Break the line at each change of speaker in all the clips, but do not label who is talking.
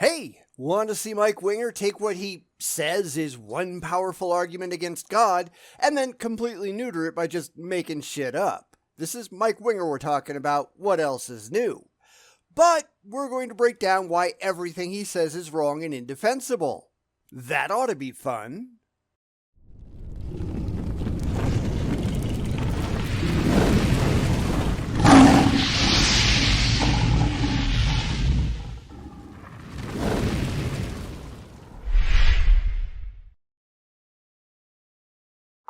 Hey, want to see Mike Winger take what he says is one powerful argument against God and then completely neuter it by just making shit up? This is Mike Winger we're talking about. What else is new? But we're going to break down why everything he says is wrong and indefensible. That ought to be fun.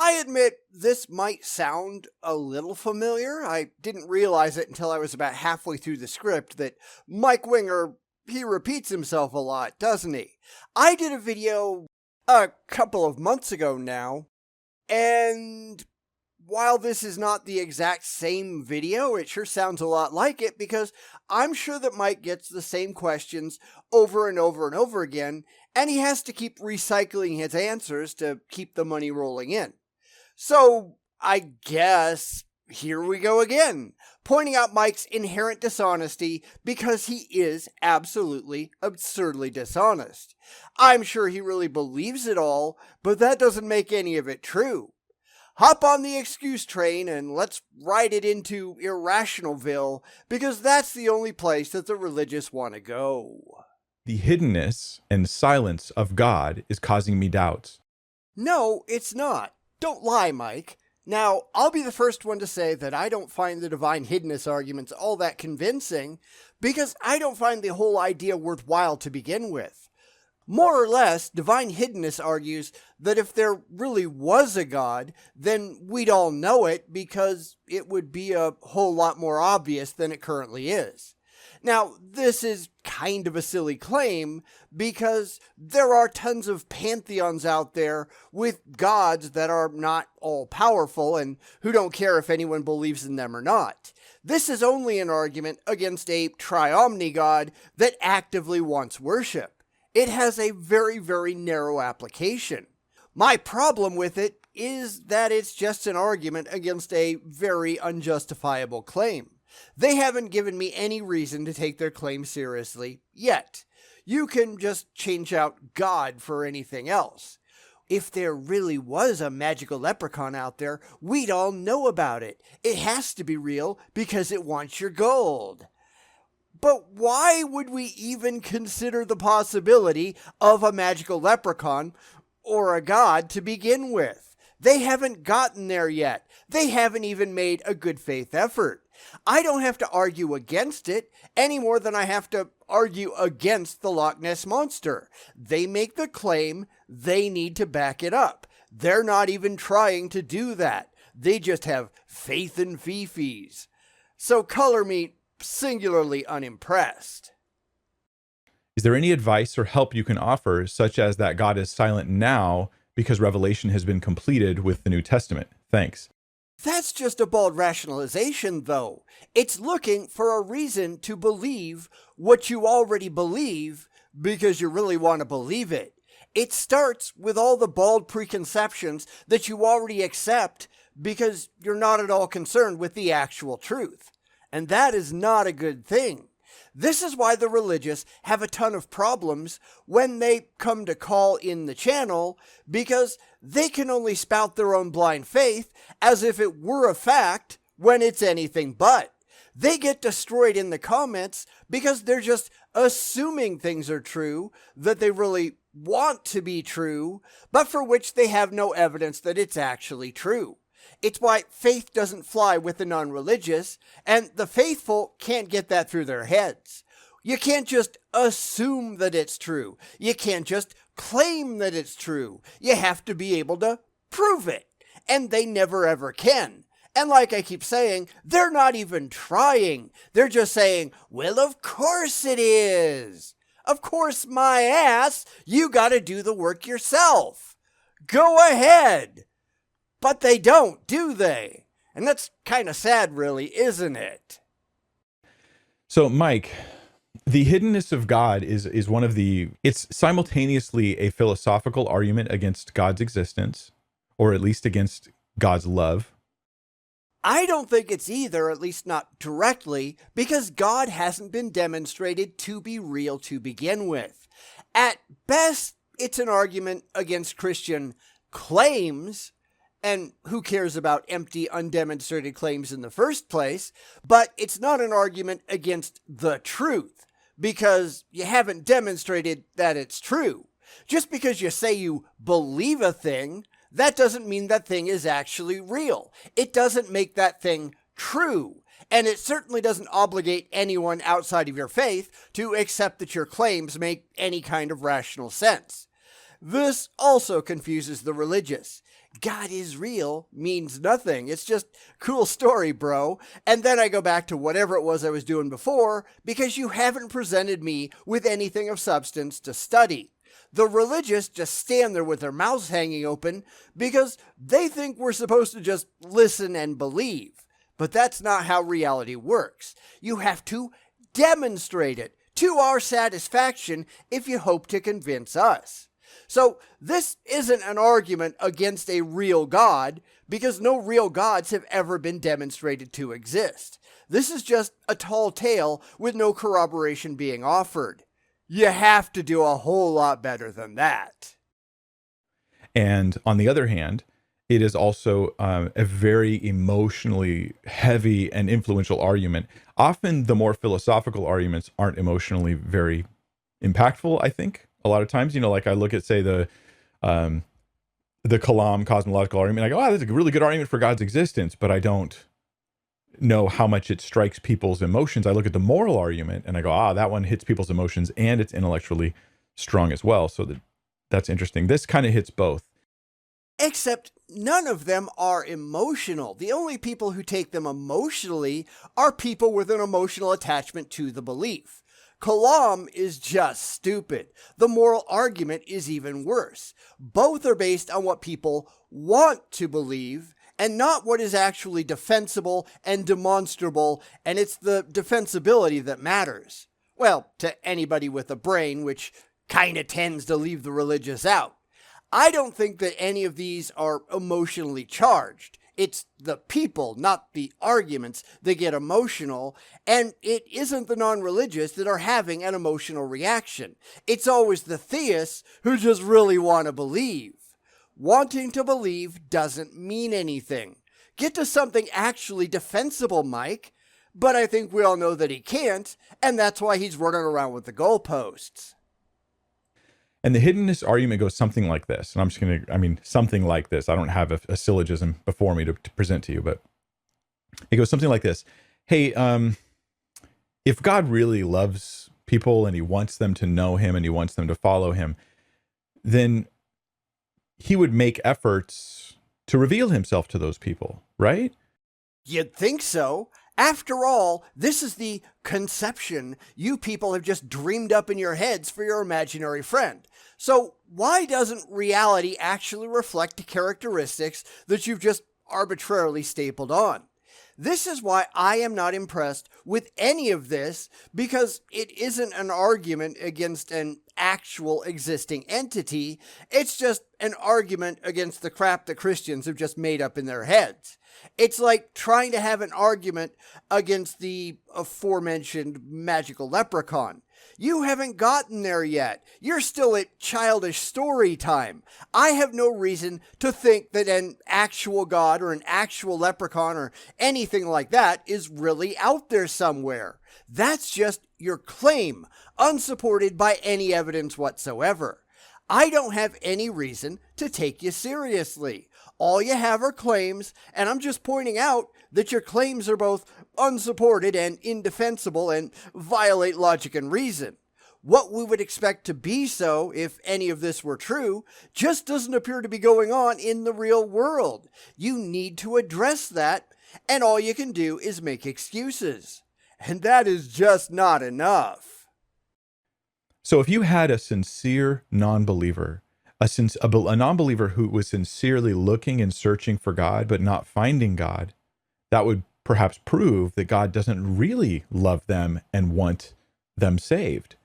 I admit this might sound a little familiar. I didn't realize it until I was about halfway through the script that Mike Winger, he repeats himself a lot, doesn't he? I did a video a couple of months ago now, and while this is not the exact same video, it sure sounds a lot like it because I'm sure that Mike gets the same questions over and over and over again, and he has to keep recycling his answers to keep the money rolling in. So, I guess, here we go again, pointing out Mike's inherent dishonesty because he is absolutely, absurdly dishonest. I'm sure he really believes it all, but that doesn't make any of it true. Hop on the excuse train and let's ride it into Irrationalville, because that's the only place that the religious want to go.
The hiddenness and silence of God is causing me doubts.
No, it's not. Don't lie, Mike. Now, I'll be the first one to say that I don't find the divine hiddenness arguments all that convincing, because I don't find the whole idea worthwhile to begin with. More or less, divine hiddenness argues that if there really was a God, then we'd all know it because it would be a whole lot more obvious than it currently is. Now, this is kind of a silly claim because there are tons of pantheons out there with gods that are not all powerful and who don't care if anyone believes in them or not. This is only an argument against a triomni god that actively wants worship. It has a very, very narrow application. My problem with it is that it's just an argument against a very unjustifiable claim. They haven't given me any reason to take their claim seriously yet. You can just change out God for anything else. If there really was a magical leprechaun out there, we'd all know about it. It has to be real because it wants your gold. But why would we even consider the possibility of a magical leprechaun or a god to begin with? They haven't gotten there yet. They haven't even made a good faith effort. I don't have to argue against it any more than I have to argue against the Loch Ness Monster. They make the claim, they need to back it up. They're not even trying to do that. They just have faith in fifis. So color me singularly unimpressed.
Is there any advice or help you can offer, such as that God is silent now because revelation has been completed with the New Testament? Thanks.
That's just a bald rationalization, though. It's looking for a reason to believe what you already believe because you really want to believe it. It starts with all the bald preconceptions that you already accept because you're not at all concerned with the actual truth. And that is not a good thing. This is why the religious have a ton of problems when they come to call in the channel, because they can only spout their own blind faith as if it were a fact when it's anything but. They get destroyed in the comments because they're just assuming things are true that they really want to be true, but for which they have no evidence that it's actually true. It's why faith doesn't fly with the non-religious, and the faithful can't get that through their heads. You can't just assume that it's true. You can't just claim that it's true. You have to be able to prove it, and they never ever can. And like I keep saying, they're not even trying. They're just saying, well, of course it is. Of course, my ass, you gotta do the work yourself. Go ahead. But they don't, do they? And that's kind of sad, really, isn't it?
So, Mike, the hiddenness of God is one of it's simultaneously a philosophical argument against God's existence, or at least against God's love.
I don't think it's either, at least not directly, because God hasn't been demonstrated to be real to begin with. At best, it's an argument against Christian claims, and who cares about empty, undemonstrated claims in the first place? But it's not an argument against the truth, because you haven't demonstrated that it's true. Just because you say you believe a thing, that doesn't mean that thing is actually real. It doesn't make that thing true. And it certainly doesn't obligate anyone outside of your faith to accept that your claims make any kind of rational sense. This also confuses the religious. God is real means nothing. It's just cool story, bro. And then I go back to whatever it was I was doing before because you haven't presented me with anything of substance to study. The religious just stand there with their mouths hanging open because they think we're supposed to just listen and believe. But that's not how reality works. You have to demonstrate it to our satisfaction if you hope to convince us. So this isn't an argument against a real God because no real gods have ever been demonstrated to exist. This is just a tall tale with no corroboration being offered. You have to do a whole lot better than that.
And on the other hand, it is also a very emotionally heavy and influential argument. Often the more philosophical arguments aren't emotionally very impactful, I think. A lot of times, like I look at, say, the Kalam cosmological argument, I go, that's a really good argument for God's existence, but I don't know how much it strikes people's emotions. I look at the moral argument and I go, that one hits people's emotions and it's intellectually strong as well. So that's interesting. This kind of hits both.
Except none of them are emotional. The only people who take them emotionally are people with an emotional attachment to the belief. Kalam is just stupid. The moral argument is even worse. Both are based on what people want to believe and not what is actually defensible and demonstrable, and it's the defensibility that matters. Well, to anybody with a brain, which kind of tends to leave the religious out. I don't think that any of these are emotionally charged. It's the people, not the arguments, that get emotional, and it isn't the non-religious that are having an emotional reaction. It's always the theists who just really want to believe. Wanting to believe doesn't mean anything. Get to something actually defensible, Mike. But I think we all know that he can't, and that's why he's running around with the goalposts.
And the hiddenness argument goes something like this. And I'm just going to, something like this. I don't have a syllogism before me to present to you, but it goes something like this. Hey, if God really loves people and he wants them to know him and he wants them to follow him, then he would make efforts to reveal himself to those people, right?
You'd think so. After all, this is the conception you people have just dreamed up in your heads for your imaginary friend. So why doesn't reality actually reflect the characteristics that you've just arbitrarily stapled on? This is why I am not impressed with any of this, because it isn't an argument against an actual existing entity. It's just an argument against the crap that Christians have just made up in their heads. It's like trying to have an argument against the aforementioned magical leprechaun. You haven't gotten there yet. You're still at childish story time. I have no reason to think that an actual god or an actual leprechaun or anything like that is really out there somewhere. That's just your claim, unsupported by any evidence whatsoever. I don't have any reason to take you seriously. All you have are claims, and I'm just pointing out that your claims are both unsupported and indefensible and violate logic and reason. What we would expect to be so, if any of this were true, just doesn't appear to be going on in the real world. You need to address that, and all you can do is make excuses. And that is just not enough.
So if you had a sincere non-believer, a non-believer who was sincerely looking and searching for God but not finding God, that would perhaps prove that God doesn't really love them and want them saved.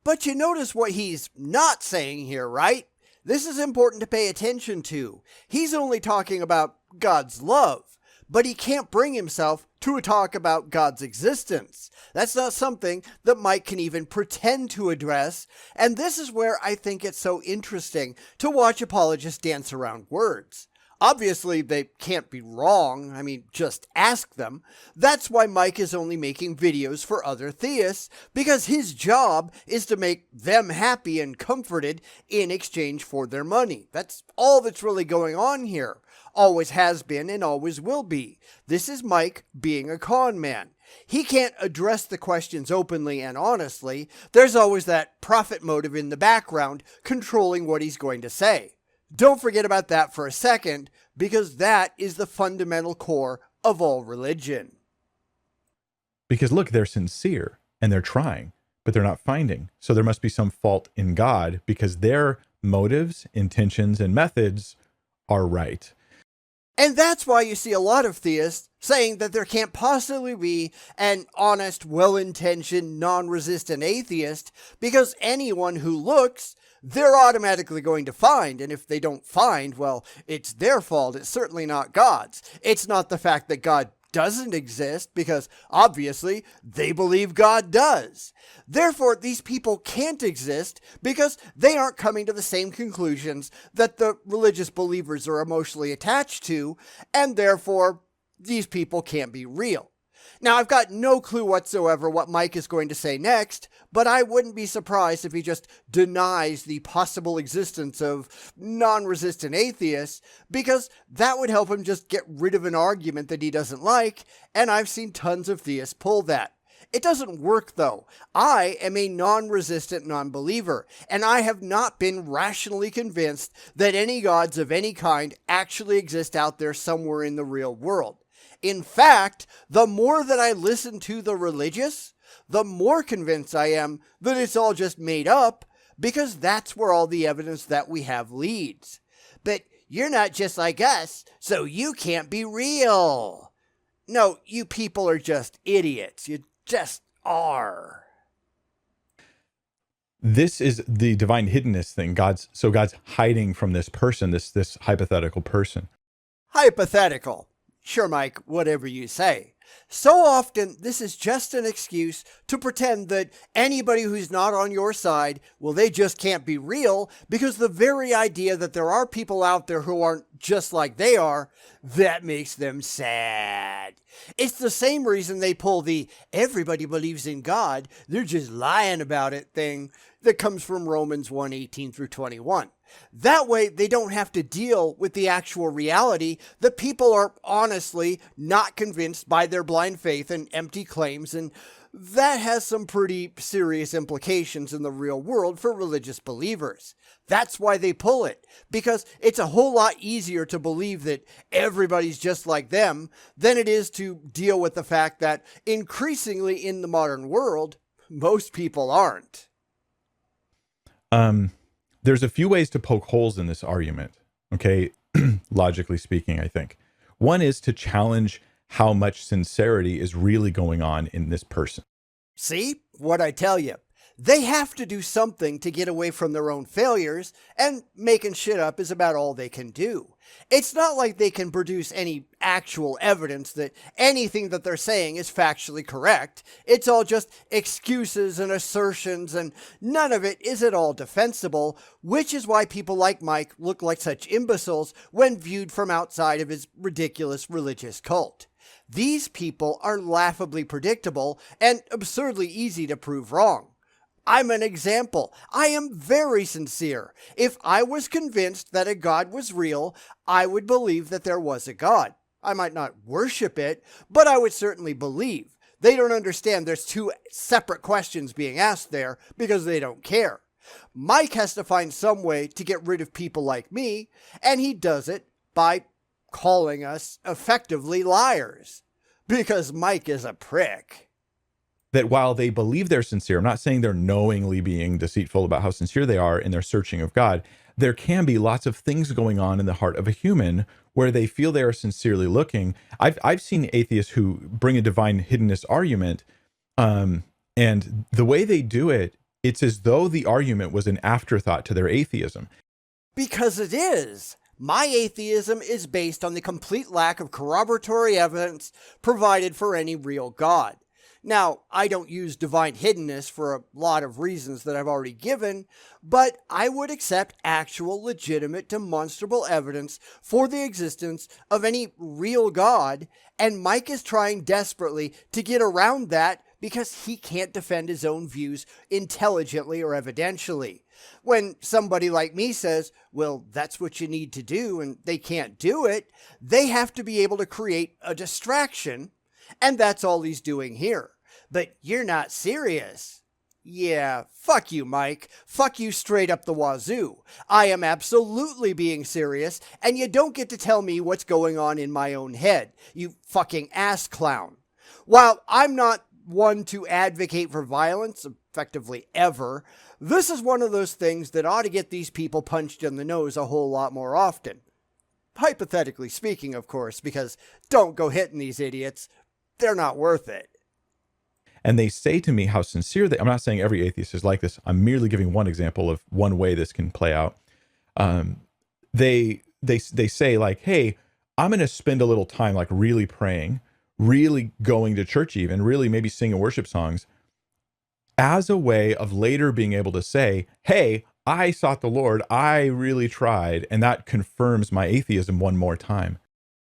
But you notice what he's not saying here, right? This is important to pay attention to. He's only talking about God's love. but he can't bring himself to a talk about God's existence. That's not something that Mike can even pretend to address, and this is where I think it's so interesting to watch apologists dance around words. Obviously, they can't be wrong. I mean, just ask them. That's why Mike is only making videos for other theists, because his job is to make them happy and comforted in exchange for their money. That's all that's really going on here. Always has been and always will be. This is Mike being a con man. He can't address the questions openly and honestly. There's always that profit motive in the background controlling what he's going to say. Don't forget about that for a second, because that is the fundamental core of all religion.
Because look, they're sincere and they're trying, but they're not finding. So there must be some fault in God because their motives, intentions, and methods are right.
And that's why you see a lot of theists saying that there can't possibly be an honest, well-intentioned, non-resistant atheist, because anyone who looks, they're automatically going to find. And if they don't find, well, it's their fault. It's certainly not God's. It's not the fact that God doesn't exist, because obviously they believe God does. Therefore, these people can't exist because they aren't coming to the same conclusions that the religious believers are emotionally attached to, and therefore these people can't be real. Now, I've got no clue whatsoever what Mike is going to say next, but I wouldn't be surprised if he just denies the possible existence of non-resistant atheists, because that would help him just get rid of an argument that he doesn't like, and I've seen tons of theists pull that. It doesn't work, though. I am a non-resistant non-believer, and I have not been rationally convinced that any gods of any kind actually exist out there somewhere in the real world. In fact, the more that I listen to the religious, the more convinced I am that it's all just made up, because that's where all the evidence that we have leads. But you're not just like us, so you can't be real. No, you people are just idiots. You just are.
This is the divine hiddenness thing. God's hiding from this person, this hypothetical person.
Hypothetical. Sure, Mike, whatever you say. So often, this is just an excuse to pretend that anybody who's not on your side, well, they just can't be real, because the very idea that there are people out there who aren't just like they are, that makes them sad. It's the same reason they pull the everybody believes in God, they're just lying about it thing that comes from Romans 1:18 through 21. That way, they don't have to deal with the actual reality that people are honestly not convinced by their blind faith and empty claims, and that has some pretty serious implications in the real world for religious believers. That's why they pull it, because it's a whole lot easier to believe that everybody's just like them than it is to deal with the fact that increasingly in the modern world, most people aren't.
There's a few ways to poke holes in this argument, okay? Logically speaking, I think. One is to challenge how much sincerity is really going on in this person.
See? What I tell you. They have to do something to get away from their own failures, and making shit up is about all they can do. It's not like they can produce any actual evidence that anything that they're saying is factually correct. It's all just excuses and assertions, and none of it is at all defensible, which is why people like Mike look like such imbeciles when viewed from outside of his ridiculous religious cult. These people are laughably predictable and absurdly easy to prove wrong. I'm an example. I am very sincere. If I was convinced that a God was real, I would believe that there was a God. I might not worship it, but I would certainly believe. They don't understand there's two separate questions being asked there because they don't care. Mike has to find some way to get rid of people like me, and he does it by calling us effectively liars. Because Mike is a prick.
That while they believe they're sincere, I'm not saying they're knowingly being deceitful about how sincere they are in their searching of God. There can be lots of things going on in the heart of a human where they feel they are sincerely looking. I've seen atheists who bring a divine hiddenness argument, and the way they do it, it's as though the argument was an afterthought to their atheism.
Because it is. My atheism is based on the complete lack of corroboratory evidence provided for any real God. Now, I don't use divine hiddenness for a lot of reasons that I've already given, but I would accept actual, legitimate, demonstrable evidence for the existence of any real God, and Mike is trying desperately to get around that because he can't defend his own views intelligently or evidentially. When somebody like me says, well, that's what you need to do, and they can't do it, they have to be able to create a distraction, and that's all he's doing here. But you're not serious. Yeah, fuck you, Mike. Fuck you straight up the wazoo. I am absolutely being serious, and you don't get to tell me what's going on in my own head, you fucking ass clown. While I'm not one to advocate for violence, effectively ever, this is one of those things that ought to get these people punched in the nose a whole lot more often. Hypothetically speaking, of course, because don't go hitting these idiots. They're not worth it.
And they say to me how sincere they. I'm not saying every atheist is like this. I'm merely giving one example of one way this can play out. They say like, hey, I'm going to spend a little time like really praying, really going to church, even really maybe singing worship songs, as a way of later being able to say, hey, I sought the Lord, I really tried, and that confirms my atheism one more time.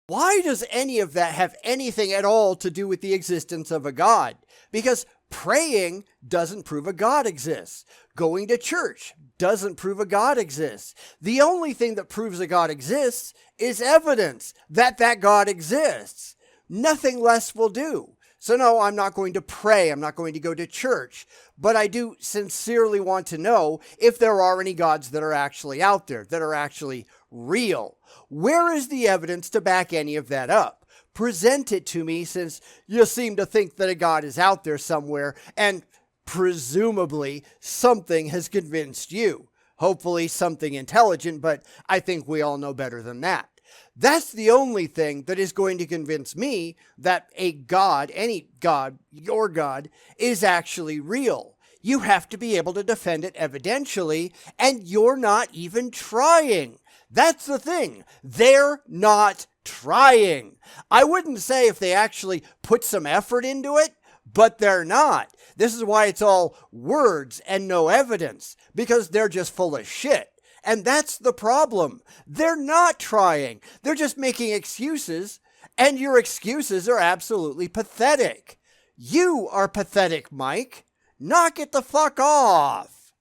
Why does any of that have anything at all to do with the existence of a God? Because praying doesn't prove a God exists. Going to church doesn't prove a God exists. The only thing that proves a God exists is evidence that that God exists. Nothing less will do. So no, I'm not going to pray. I'm not going to go to church. But I do sincerely want to know if there are any gods that are actually out there, that are actually real. Where is the evidence to back any of that up? Present it to me, since you seem to think that a God is out there somewhere, and presumably something has convinced you. Hopefully something intelligent, but I think we all know better than that. That's the only thing that is going to convince me that a God, any God, your God, is actually real. You have to be able to defend it evidentially, and you're not even trying. That's the thing. They're not trying. I wouldn't say if they actually put some effort into it, but they're not. This is why it's all words and no evidence, because they're just full of shit. And that's the problem. They're not trying. They're just making excuses, and your excuses are absolutely pathetic. You are pathetic, Mike. Knock it the fuck off.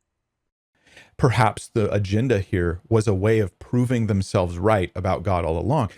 Perhaps the agenda here was a way of proving themselves right about God all along.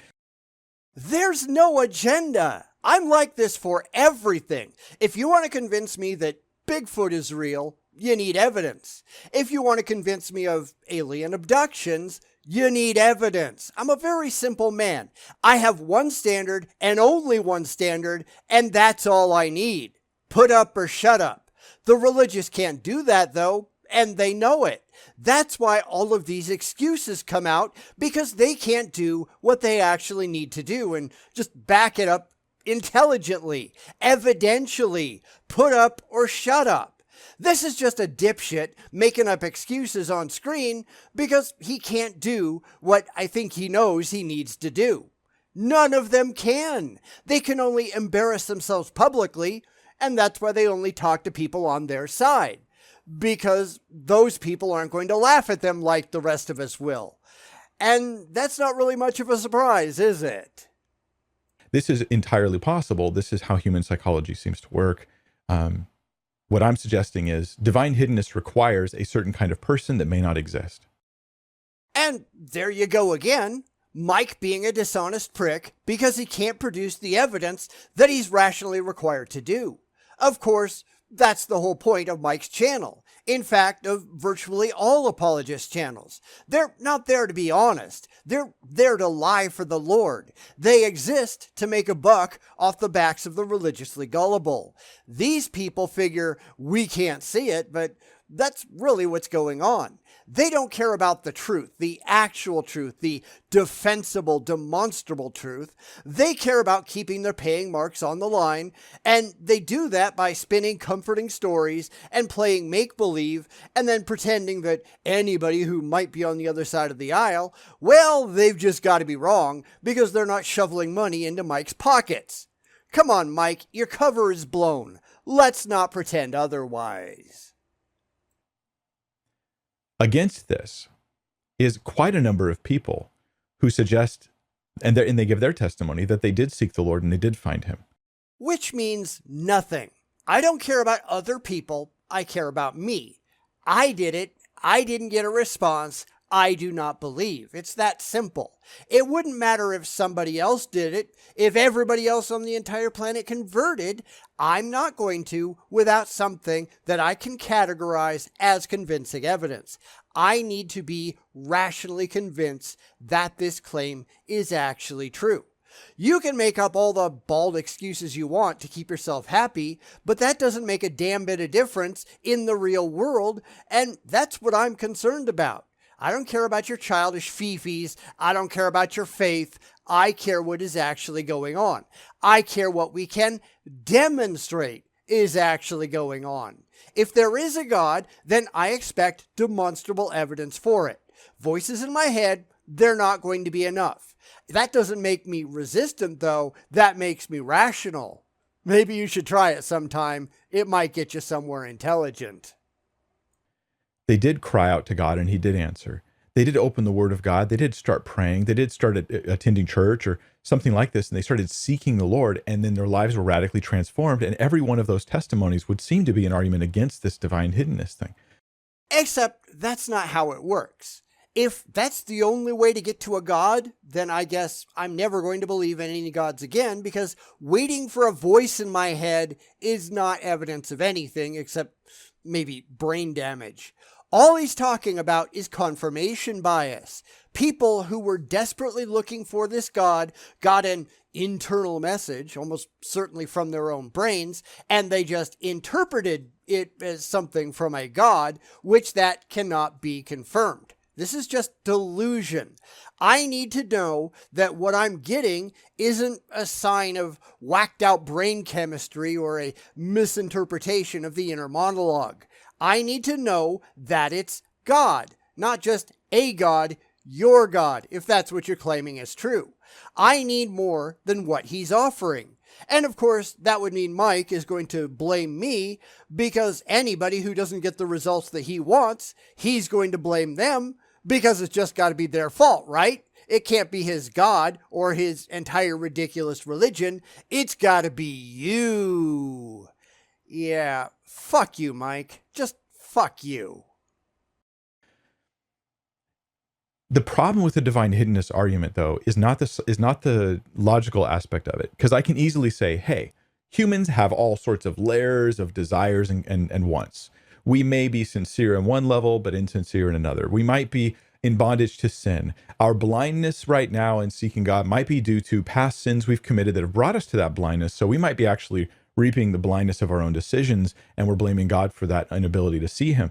There's no agenda. I'm like this for everything. If you want to convince me that Bigfoot is real, you need evidence. If you want to convince me of alien abductions, you need evidence. I'm a very simple man. I have one standard and only one standard, and that's all I need. Put up or shut up. The religious can't do that, though, and they know it. That's why all of these excuses come out, because they can't do what they actually need to do and just back it up intelligently, evidentially. Put up or shut up. This is just a dipshit making up excuses on screen because he can't do what I think he knows he needs to do. None of them can. They can only embarrass themselves publicly, and that's why they only talk to people on their side, because those people aren't going to laugh at them like the rest of us will. And that's not really much of a surprise, is it?
This is entirely possible. This is how human psychology seems to work. What I'm suggesting is divine hiddenness requires a certain kind of person that may not exist.
And there you go again. Mike being a dishonest prick because he can't produce the evidence that he's rationally required to do. Of course, that's the whole point of Mike's channel. In fact, of virtually all apologist channels. They're not there to be honest. They're there to lie for the Lord. They exist to make a buck off the backs of the religiously gullible. These people figure we can't see it, but That's really what's going on. They don't care about the truth, the actual truth, the defensible, demonstrable truth. They care about keeping their paying marks on the line, and they do that by spinning comforting stories and playing make-believe and then pretending that anybody who might be on the other side of the aisle, well, they've just got to be wrong because they're not shoveling money into Mike's pockets. Come on, Mike, your cover is blown. Let's not pretend otherwise.
Against this is quite a number of people who suggest, and they give their testimony, that they did seek the Lord and they did find him.
Which means nothing. I don't care about other people. I care about me. I did it. I didn't get a response. I do not believe. It's that simple. It wouldn't matter if somebody else did it. If everybody else on the entire planet converted, I'm not going to without something that I can categorize as convincing evidence. I need to be rationally convinced that this claim is actually true. You can make up all the bald excuses you want to keep yourself happy, but that doesn't make a damn bit of difference in the real world, and that's what I'm concerned about. I don't care about your childish fifis. I don't care about your faith. I care what is actually going on. I care what we can demonstrate is actually going on. If there is a God, then I expect demonstrable evidence for it. Voices in my head, they're not going to be enough. That doesn't make me resistant, though. That makes me rational. Maybe you should try it sometime. It might get you somewhere intelligent.
They did cry out to God and he did answer. They did open the word of God. They did start praying. They did start attending church or something like this. And they started seeking the Lord, and then their lives were radically transformed. And every one of those testimonies would seem to be an argument against this divine hiddenness thing.
Except that's not how it works. If that's the only way to get to a God, then I guess I'm never going to believe in any gods again, because waiting for a voice in my head is not evidence of anything except maybe brain damage. All he's talking about is confirmation bias. People who were desperately looking for this God got an internal message, almost certainly from their own brains, and they just interpreted it as something from a God, which that cannot be confirmed. This is just delusion. I need to know that what I'm getting isn't a sign of whacked out brain chemistry or a misinterpretation of the inner monologue. I need to know that it's God, not just a God, your God, if that's what you're claiming is true. I need more than what he's offering. And of course, that would mean Mike is going to blame me, because anybody who doesn't get the results that he wants, he's going to blame them, because it's just got to be their fault, right? It can't be his God or his entire ridiculous religion. It's got to be you. Yeah, fuck you, Mike. Just fuck you.
The problem with the divine hiddenness argument, though, is not the logical aspect of it. Because I can easily say, hey, humans have all sorts of layers of desires and wants. We may be sincere in one level, but insincere in another. We might be in bondage to sin. Our blindness right now in seeking God might be due to past sins we've committed that have brought us to that blindness. So we might be actually reaping the blindness of our own decisions, and we're blaming God for that inability to see him.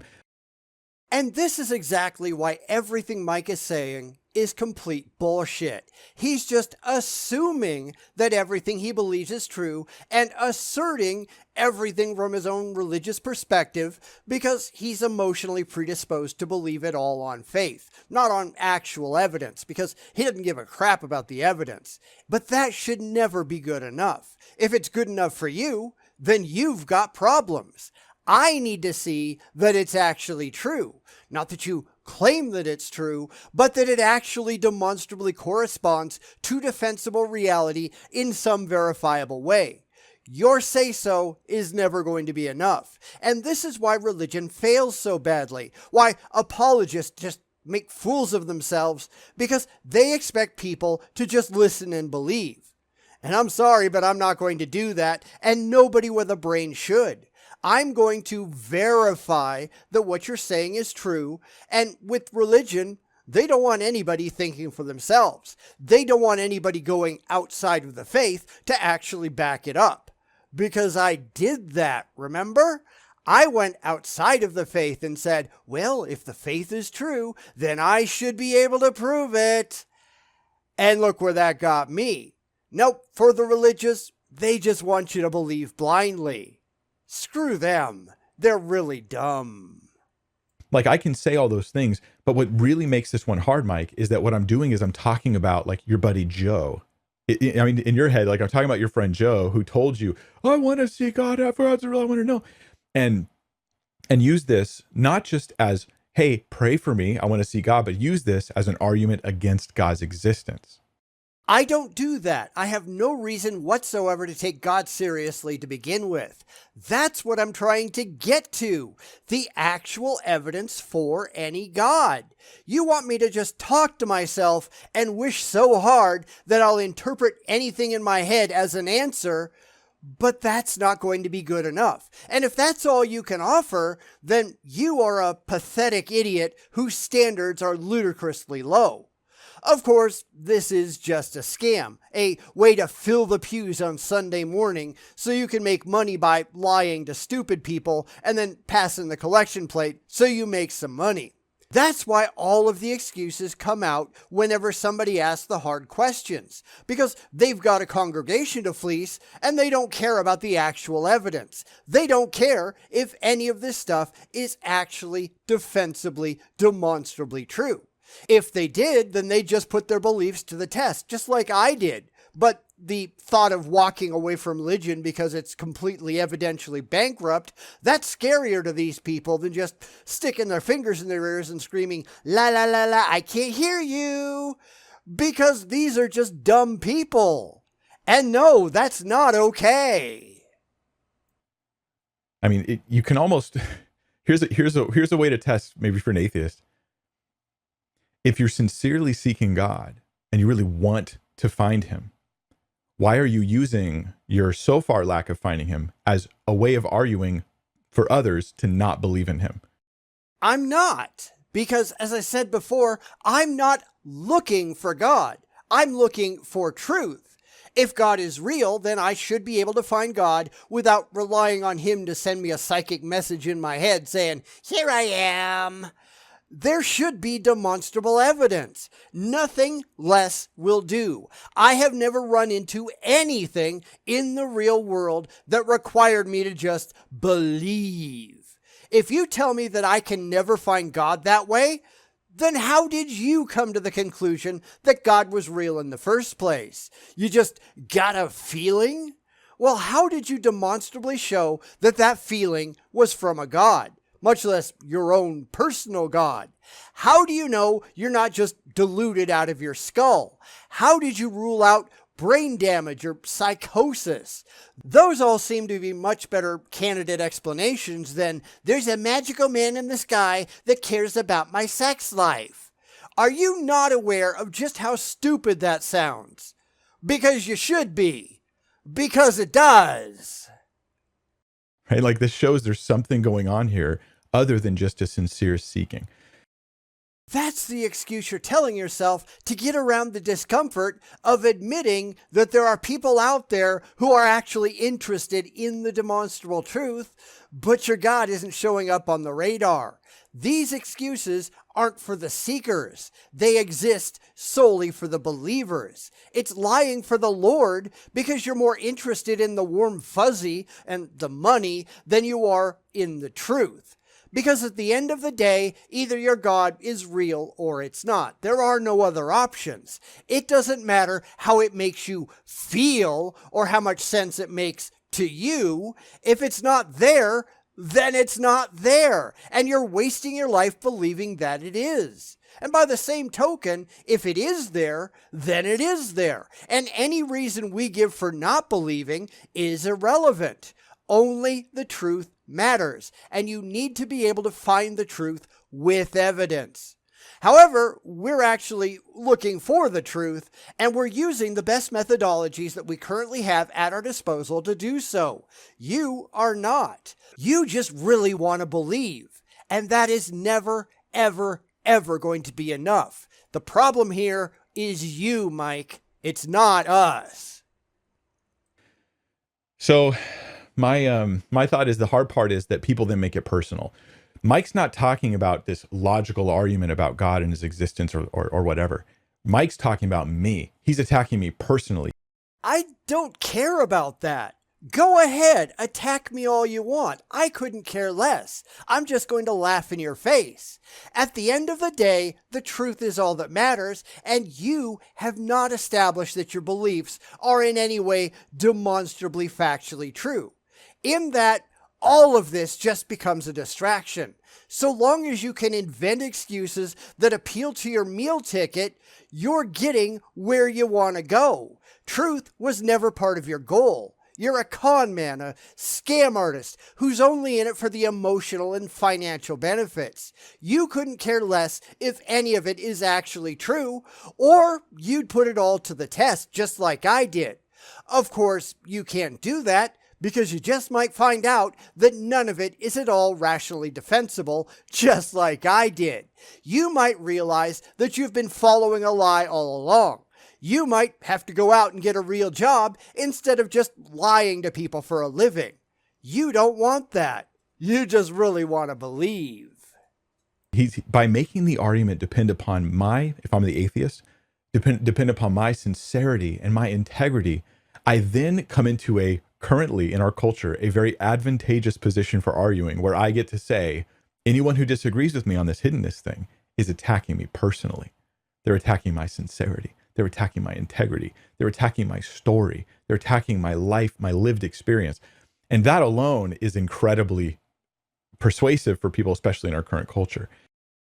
And this is exactly why everything Mike is saying is complete bullshit. He's just assuming that everything he believes is true and asserting everything from his own religious perspective because he's emotionally predisposed to believe it all on faith, not on actual evidence, because he doesn't give a crap about the evidence. But that should never be good enough. If it's good enough for you, then you've got problems. I need to see that it's actually true. Not that you claim that it's true, but that it actually demonstrably corresponds to defensible reality in some verifiable way. Your say-so is never going to be enough. And this is why religion fails so badly. Why apologists just make fools of themselves, because they expect people to just listen and believe. And I'm sorry, but I'm not going to do that, and nobody with a brain should. I'm going to verify that what you're saying is true. And with religion, they don't want anybody thinking for themselves. They don't want anybody going outside of the faith to actually back it up. Because I did that, remember? I went outside of the faith and said, well, if the faith is true, then I should be able to prove it. And look where that got me. Nope, for the religious, they just want you to believe blindly. Screw them. They're really dumb.
Like, I can say all those things, but what really makes this one hard, Mike, is that what I'm doing is I'm talking about like your buddy Joe. I mean, in your head, like I'm talking about your friend Joe who told you, I want to see God, I want to know. And use this not just as, hey, pray for me, I want to see God, but use this as an argument against God's existence.
I don't do that. I have no reason whatsoever to take God seriously to begin with. That's what I'm trying to get to. The actual evidence for any God. You want me to just talk to myself and wish so hard that I'll interpret anything in my head as an answer, but that's not going to be good enough. And if that's all you can offer, then you are a pathetic idiot whose standards are ludicrously low. Of course, this is just a scam, a way to fill the pews on Sunday morning so you can make money by lying to stupid people and then passing the collection plate so you make some money. That's why all of the excuses come out whenever somebody asks the hard questions, because they've got a congregation to fleece and they don't care about the actual evidence. They don't care if any of this stuff is actually defensibly, demonstrably true. If they did, then they'd just put their beliefs to the test, just like I did. But the thought of walking away from religion because it's completely evidentially bankrupt, that's scarier to these people than just sticking their fingers in their ears and screaming, la la la la, I can't hear you. Because these are just dumb people. And no, that's not okay.
I mean, you can almost, here's a way to test maybe for an atheist. If you're sincerely seeking God and you really want to find him, why are you using your so far lack of finding him as a way of arguing for others to not believe in him?
I'm not, because as I said before, I'm not looking for God. I'm looking for truth. If God is real, then I should be able to find God without relying on him to send me a psychic message in my head saying, here I am. There should be demonstrable evidence. Nothing less will do. I have never run into anything in the real world that required me to just believe. If you tell me that I can never find God that way, then how did you come to the conclusion that God was real in the first place? You just got a feeling? Well, how did you demonstrably show that that feeling was from a God? Much less your own personal God. How do you know you're not just deluded out of your skull? How did you rule out brain damage or psychosis? Those all seem to be much better candidate explanations than there's a magical man in the sky that cares about my sex life. Are you not aware of just how stupid that sounds? Because you should be. Because it does.
Right? Like, this shows there's something going on here other than just a sincere seeking.
That's the excuse you're telling yourself to get around the discomfort of admitting that there are people out there who are actually interested in the demonstrable truth, but your God isn't showing up on the radar. These excuses aren't for the seekers. They exist solely for the believers. It's lying for the Lord because you're more interested in the warm fuzzy and the money than you are in the truth. Because at the end of the day, either your God is real or it's not. There are no other options. It doesn't matter how it makes you feel or how much sense it makes to you. If it's not there, then it's not there. And you're wasting your life believing that it is. And by the same token, if it is there, then it is there. And any reason we give for not believing is irrelevant. Only the truth matters, and you need to be able to find the truth with evidence. However, we're actually looking for the truth, and we're using the best methodologies that we currently have at our disposal to do so. You are not. You just really want to believe, and that is never, ever, ever going to be enough. The problem here is you, Mike. It's not us.
So my thought is the hard part is that people then make it personal. Mike's not talking about this logical argument about God and his existence or whatever. Mike's talking about me. He's attacking me personally.
I don't care about that. Go ahead, attack me all you want. I couldn't care less. I'm just going to laugh in your face. At the end of the day, the truth is all that matters, and you have not established that your beliefs are in any way demonstrably factually true. In that, all of this just becomes a distraction. So long as you can invent excuses that appeal to your meal ticket, you're getting where you want to go. Truth was never part of your goal. You're a con man, a scam artist who's only in it for the emotional and financial benefits. You couldn't care less if any of it is actually true, or you'd put it all to the test just like I did. Of course, you can't do that because you just might find out that none of it is at all rationally defensible, just like I did. You might realize that you've been following a lie all along. You might have to go out and get a real job instead of just lying to people for a living. You don't want that. You just really want to believe.
He's by making the argument depend upon if I'm the atheist, depend upon my sincerity and my integrity, I then come into currently in our culture, a very advantageous position for arguing where I get to say, anyone who disagrees with me on this hiddenness thing is attacking me personally. They're attacking my sincerity. They're attacking my integrity. They're attacking my story. They're attacking my life, my lived experience. And that alone is incredibly persuasive for people, especially in our current culture.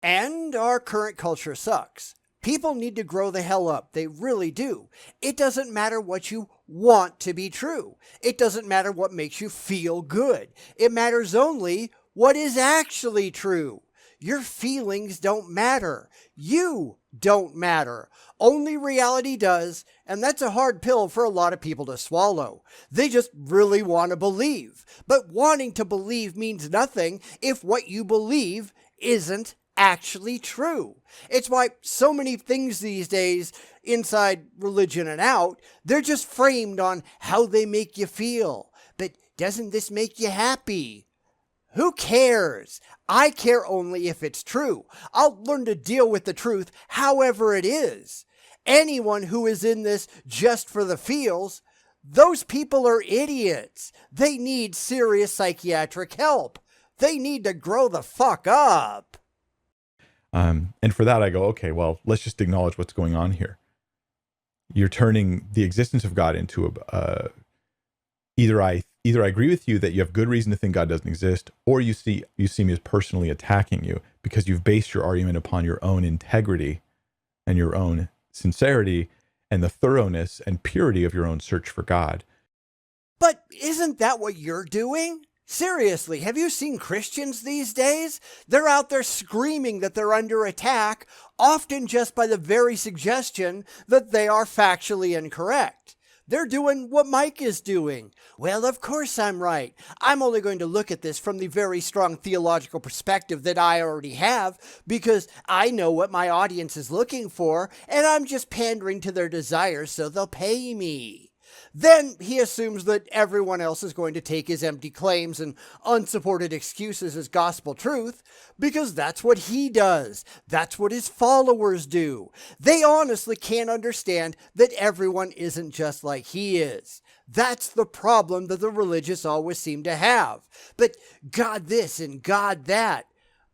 And our current culture sucks. People need to grow the hell up. They really do. It doesn't matter what you want to be true. It doesn't matter what makes you feel good. It matters only what is actually true. Your feelings don't matter. You don't matter. Only reality does, and that's a hard pill for a lot of people to swallow. They just really want to believe. But wanting to believe means nothing if what you believe isn't actually true. It's why so many things these days, inside religion and out, they're just framed on how they make you feel. But doesn't this make you happy? Who cares? I care only if it's true. I'll learn to deal with the truth however it is. Anyone who is in this just for the feels, those people are idiots. They need serious psychiatric help. They need to grow the fuck up.
And for that, I go, okay, well, let's just acknowledge what's going on here. You're turning the existence of God into either I agree with you that you have good reason to think God doesn't exist, or you see me as personally attacking you because you've based your argument upon your own integrity and your own sincerity and the thoroughness and purity of your own search for God.
But isn't that what you're doing? Seriously, have you seen Christians these days? They're out there screaming that they're under attack, often just by the very suggestion that they are factually incorrect. They're doing what Mike is doing. Well, of course I'm right. I'm only going to look at this from the very strong theological perspective that I already have because I know what my audience is looking for and I'm just pandering to their desires so they'll pay me. Then he assumes that everyone else is going to take his empty claims and unsupported excuses as gospel truth because that's what he does. That's what his followers do. They honestly can't understand that everyone isn't just like he is. That's the problem that the religious always seem to have. But God this and God that.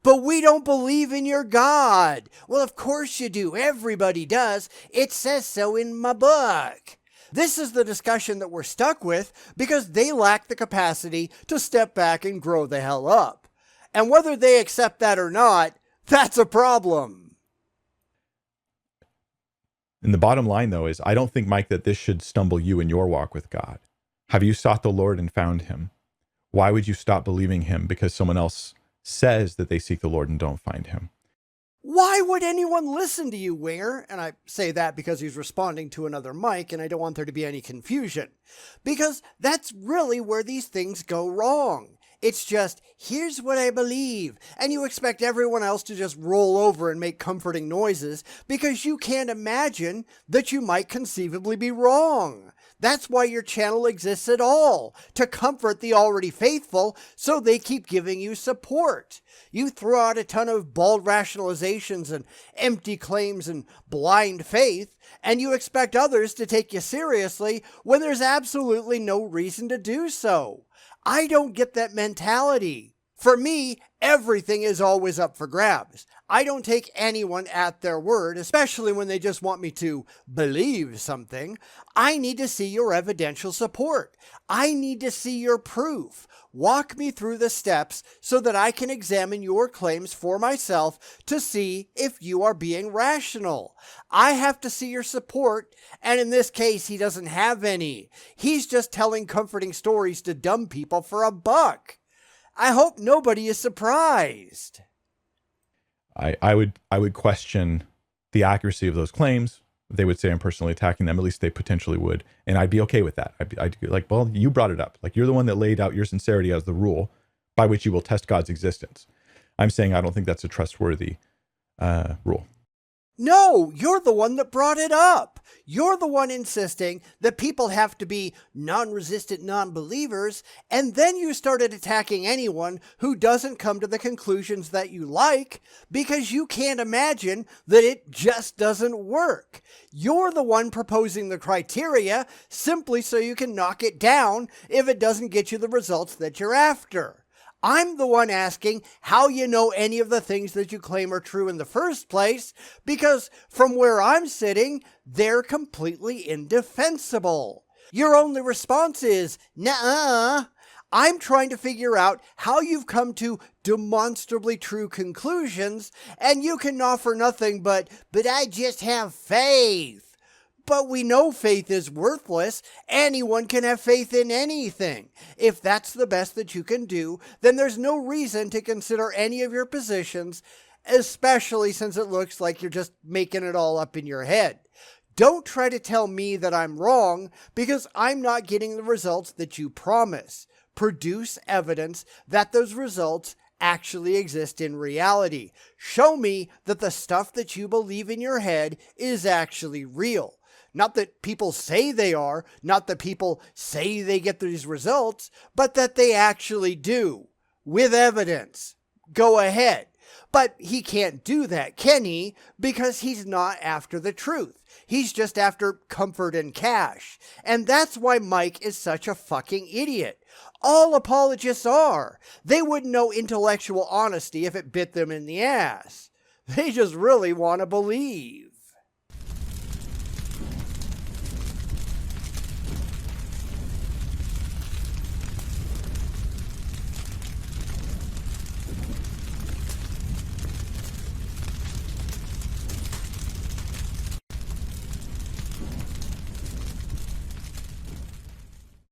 But we don't believe in your God. Well, of course you do. Everybody does. It says so in my book. This is the discussion that we're stuck with because they lack the capacity to step back and grow the hell up. And whether they accept that or not, that's a problem.
And the bottom line, though, is I don't think, Mike, that this should stumble you in your walk with God. Have you sought the Lord and found him? Why would you stop believing him because someone else says that they seek the Lord and don't find him?
Why would anyone listen to you, Winger? And I say that because he's responding to another Mike, and I don't want there to be any confusion. Because that's really where these things go wrong. It's just, here's what I believe, and you expect everyone else to just roll over and make comforting noises because you can't imagine that you might conceivably be wrong. That's why your channel exists at all, to comfort the already faithful so they keep giving you support. You throw out a ton of bald rationalizations and empty claims and blind faith, and you expect others to take you seriously when there's absolutely no reason to do so. I don't get that mentality. For me, everything is always up for grabs. I don't take anyone at their word, especially when they just want me to believe something. I need to see your evidential support. I need to see your proof. Walk me through the steps so that I can examine your claims for myself to see if you are being rational. I have to see your support, and in this case, he doesn't have any. He's just telling comforting stories to dumb people for $1. I hope nobody is surprised.
I would question the accuracy of those claims. They would say I'm personally attacking them. At least they potentially would. And I'd be okay with that. I'd be like, well, you brought it up. Like, you're the one that laid out your sincerity as the rule by which you will test God's existence. I'm saying I don't think that's a trustworthy rule.
No, you're the one that brought it up. You're the one insisting that people have to be non-resistant non-believers, and then you started attacking anyone who doesn't come to the conclusions that you like because you can't imagine that it just doesn't work. You're the one proposing the criteria simply so you can knock it down if it doesn't get you the results that you're after. I'm the one asking how you know any of the things that you claim are true in the first place, because from where I'm sitting, they're completely indefensible. Your only response is, nuh-uh. I'm trying to figure out how you've come to demonstrably true conclusions, and you can offer nothing but I just have faith. But we know faith is worthless. Anyone can have faith in anything. If that's the best that you can do, then there's no reason to consider any of your positions, especially since it looks like you're just making it all up in your head. Don't try to tell me that I'm wrong because I'm not getting the results that you promise. Produce evidence that those results actually exist in reality. Show me that the stuff that you believe in your head is actually real. Not that people say they are, not that people say they get these results, but that they actually do, with evidence. Go ahead. But he can't do that, can he? Because he's not after the truth. He's just after comfort and cash. And that's why Mike is such a fucking idiot. All apologists are. They wouldn't know intellectual honesty if it bit them in the ass. They just really want to believe.